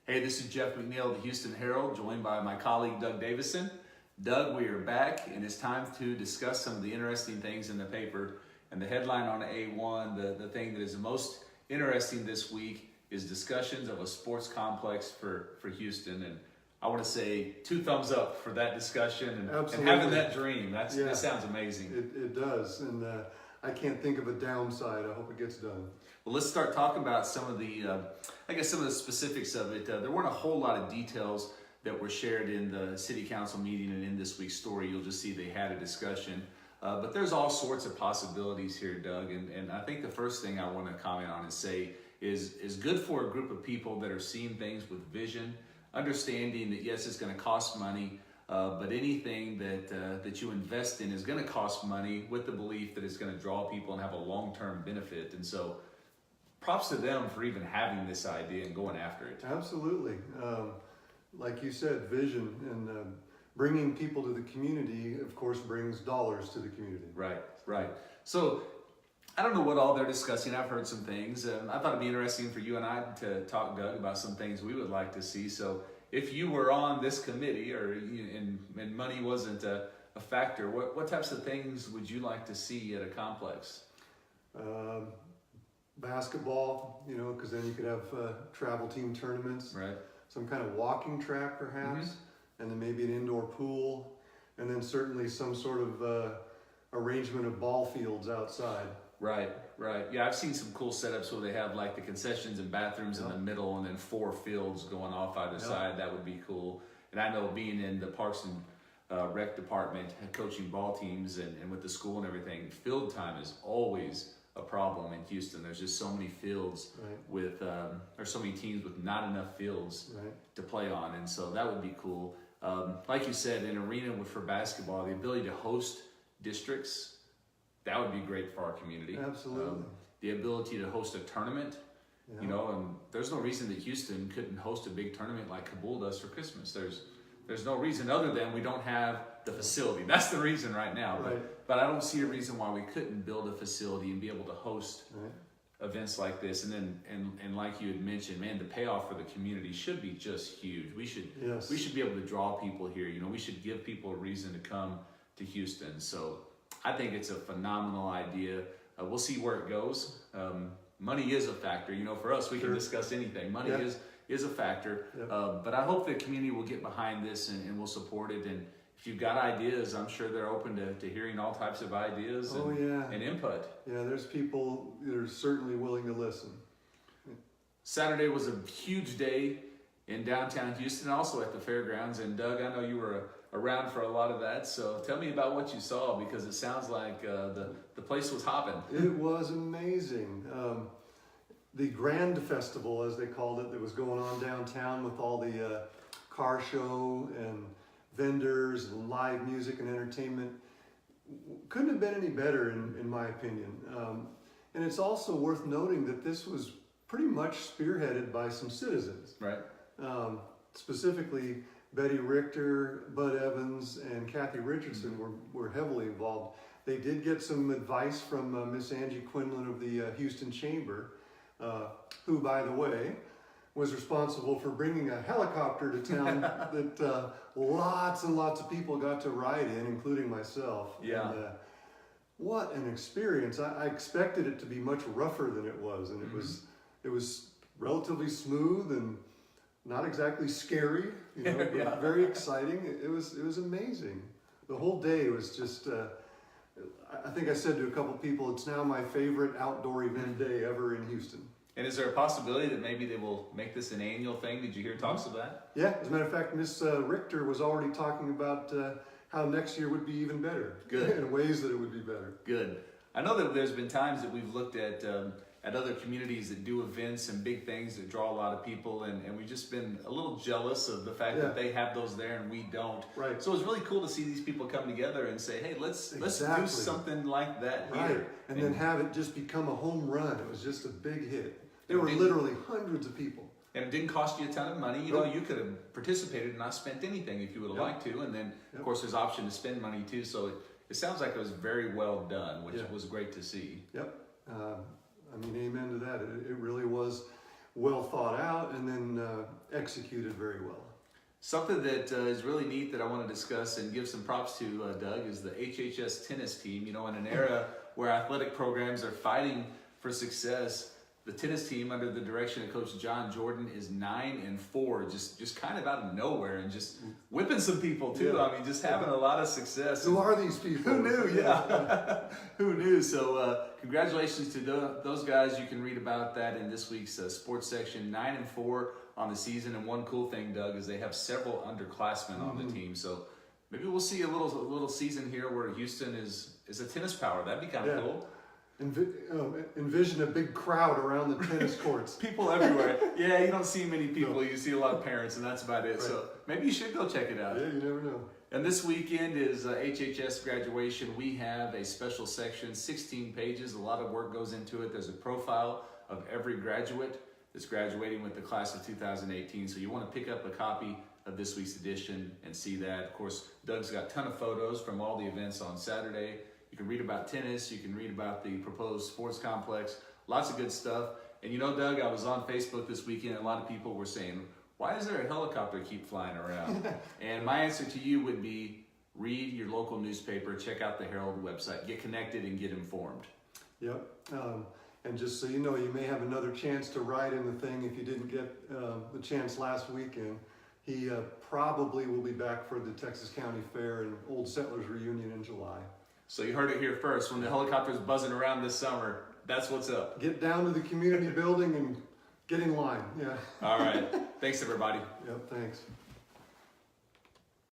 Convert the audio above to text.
Hey, this is Jeff McNeil of the Houston Herald, joined by my colleague Doug Davison. Doug, we are back, and it's time to discuss some of the interesting things in the paper. And the headline on A1, the thing that is the most interesting this week, is discussions of a sports complex for Houston. And I want to say 2 thumbs up for that discussion and having that dream. That sounds amazing. It does, and I can't think of a downside. I hope it gets done. Well, let's start talking about some of the, some of the specifics of it. There weren't a whole lot of details that were shared in the city council meeting and in this week's story. You'll just see they had a discussion. But there's all sorts of possibilities here, Doug. And I think the first thing I want to comment on and say is good for a group of people that are seeing things with vision, understanding that, yes, it's going to cost money, but anything that you invest in is going to cost money with the belief that it's going to draw people and have a long-term benefit. And so props to them for even having this idea and going after it. Absolutely. Like you said, vision and bringing people to the community, of course, brings dollars to the community. Right. So I don't know what all they're discussing. I've heard some things. I thought it'd be interesting for you and I to talk, Doug, about some things we would like to see. So if you were on this committee and money wasn't a factor, what types of things would you like to see at a complex? Basketball, because then you could have travel team tournaments. Right. Some kind of walking track, perhaps, and then maybe an indoor pool, and then certainly some sort of arrangement of ball fields outside. Right. Yeah, I've seen some cool setups where they have like the concessions and bathrooms in the middle and then 4 fields going off either side. That would be cool. And I know being in the Parks and Rec department, coaching ball teams and with the school and everything, field time is always a problem in Houston. There's just so many fields with, or so many teams with not enough fields to play on. And so that would be cool. Like you said, an arena for basketball, the ability to host districts, that would be great for our community. Absolutely. The ability to host a tournament, and there's no reason that Houston couldn't host a big tournament like Kabul does for Christmas. There's no reason other than we don't have the facility. That's the reason right now. But I don't see a reason why we couldn't build a facility and be able to host events like this. And then and like you had mentioned, man, the payoff for the community should be just huge. We should be able to draw people here. We should give people a reason to come to Houston. So I think it's a phenomenal idea. We'll see where it goes. Money is a factor. For us, we can discuss anything. Money is a factor. But I hope the community will get behind this and will support it. And if you've got ideas, I'm sure they're open to hearing all types of ideas and input. Yeah, there's people that are certainly willing to listen. Saturday was a huge day in downtown Houston, also at the fairgrounds. And Doug, I know you were around for a lot of that, so tell me about what you saw, because it sounds like the place was hopping. It was amazing. The Grand Festival, as they called it, that was going on downtown with all the car show and vendors and live music and entertainment, couldn't have been any better in my opinion. And it's also worth noting that this was pretty much spearheaded by some citizens. Right. Specifically, Betty Richter, Bud Evans, and Kathy Richardson were heavily involved. They did get some advice from Miss Angie Quinlan of the Houston Chamber, who, by the way, was responsible for bringing a helicopter to town that lots and lots of people got to ride in, including myself. Yeah. And, what an experience. I expected it to be much rougher than it was, and it was relatively smooth and not exactly scary, but very exciting. It was amazing. The whole day was just, I think I said to a couple people, it's now my favorite outdoor event day ever in Houston. And is there a possibility that maybe they will make this an annual thing? Did you hear talks of that? Yeah, as a matter of fact, Miss Richter was already talking about how next year would be even better. Good. In ways that it would be better. Good. I know that there's been times that we've looked at other communities that do events and big things that draw a lot of people, and we've just been a little jealous of the fact that they have those there and we don't. Right. So it's really cool to see these people come together and say, hey, let's do something like that here. And then have it just become a home run. It was just a big hit. There were literally hundreds of people. And it didn't cost you a ton of money. You could have participated and not spent anything if you would have liked to. And then, of course, there's option to spend money too. So it sounds like it was very well done, which was great to see. Yep. I mean, amen to that. It really was well thought out, and then executed very well. Something that is really neat that I want to discuss and give some props to, Doug, is the HHS tennis team. You know, in an era where athletic programs are fighting for success, the tennis team under the direction of Coach John Jordan is 9-4, just kind of out of nowhere, and just whipping some people too. Yeah. I mean, just having a lot of success. Who are these people? Who knew? Yeah. Who knew? So congratulations to those guys. You can read about that in this week's sports section. 9-4 on the season, and one cool thing, Doug, is they have several underclassmen on the team. So maybe we'll see a little season here where Houston is a tennis power. That'd be kind of cool. Envision a big crowd around the tennis courts. People everywhere. Yeah, you don't see many people. No. You see a lot of parents, and that's about it. Right. So maybe you should go check it out. Yeah, you never know. And this weekend is HHS graduation. We have a special section, 16 pages. A lot of work goes into it. There's a profile of every graduate that's graduating with the class of 2018. So you want to pick up a copy of this week's edition and see that. Of course, Doug's got a ton of photos from all the events on Saturday. You can read about tennis. You can read about the proposed sports complex. Lots of good stuff. And you know, Doug, I was on Facebook this weekend, and a lot of people were saying, why is there a helicopter keep flying around? And my answer to you would be, read your local newspaper, check out the Herald website, get connected and get informed. Yep. And just so you know, you may have another chance to ride in the thing if you didn't get the chance last weekend. He probably will be back for the Texas County Fair and Old Settlers Reunion in July. So you heard it here first. When the helicopter's buzzing around this summer, that's what's up. Get down to the community building and get in line. Yeah. All right. Thanks, everybody. Yep, thanks.